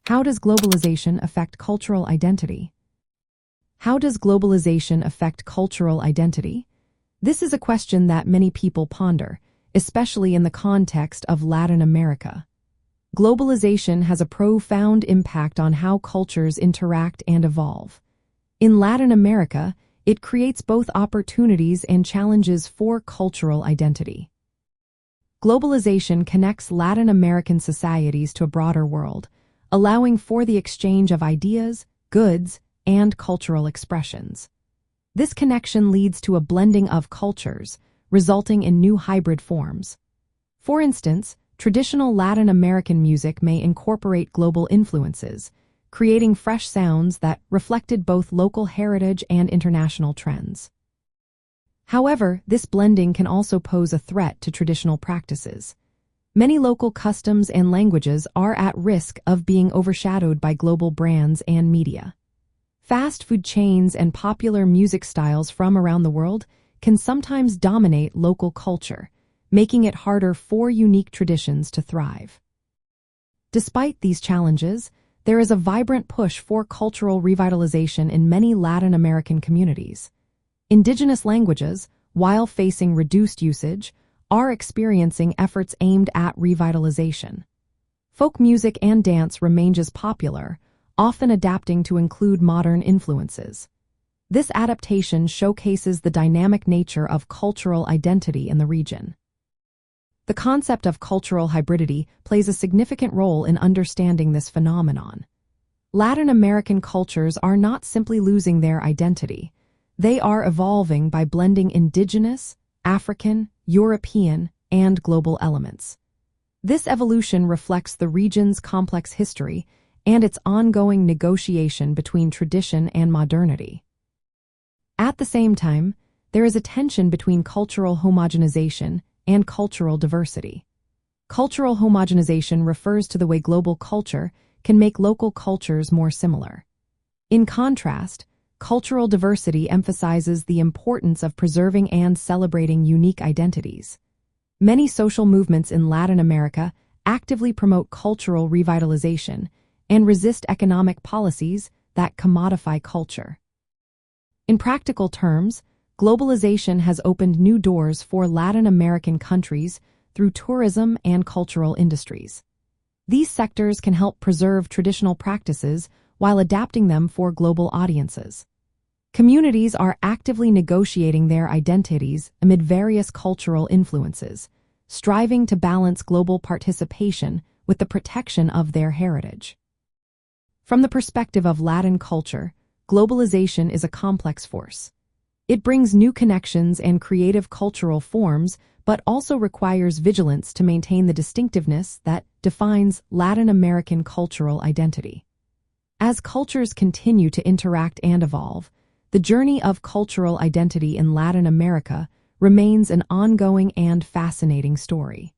How does globalization affect cultural identity? How does globalization affect cultural identity? This is a question that many people ponder, especially in the context of Latin America. Globalization has a profound impact on how cultures interact and evolve. In Latin America, it creates both opportunities and challenges for cultural identity. Globalization connects Latin American societies to a broader world, allowing for the exchange of ideas, goods, and cultural expressions. This connection leads to a blending of cultures, resulting in new hybrid forms. For instance, traditional Latin American music may incorporate global influences, creating fresh sounds that reflected both local heritage and international trends. However, this blending can also pose a threat to traditional practices. Many local customs and languages are at risk of being overshadowed by global brands and media. Fast food chains and popular music styles from around the world can sometimes dominate local culture, making it harder for unique traditions to thrive. Despite these challenges, there is a vibrant push for cultural revitalization in many Latin American communities. Indigenous languages, while facing reduced usage, are experiencing efforts aimed at revitalization. Folk music and dance remain as popular, often adapting to include modern influences. This adaptation showcases the dynamic nature of cultural identity in the region. The concept of cultural hybridity plays a significant role in understanding this phenomenon. Latin American cultures are not simply losing their identity. They are evolving by blending indigenous, African, European, and global elements. This evolution reflects the region's complex history and its ongoing negotiation between tradition and modernity. At the same time, there is a tension between cultural homogenization and cultural diversity. Cultural homogenization refers to the way global culture can make local cultures more similar. In contrast, cultural diversity emphasizes the importance of preserving and celebrating unique identities. Many social movements in Latin America actively promote cultural revitalization and resist economic policies that commodify culture. In practical terms, globalization has opened new doors for Latin American countries through tourism and cultural industries. These sectors can help preserve traditional practices while adapting them for global audiences. Communities are actively negotiating their identities amid various cultural influences, striving to balance global participation with the protection of their heritage. From the perspective of Latin culture, globalization is a complex force. It brings new connections and creative cultural forms, but also requires vigilance to maintain the distinctiveness that defines Latin American cultural identity. As cultures continue to interact and evolve, the journey of cultural identity in Latin America remains an ongoing and fascinating story.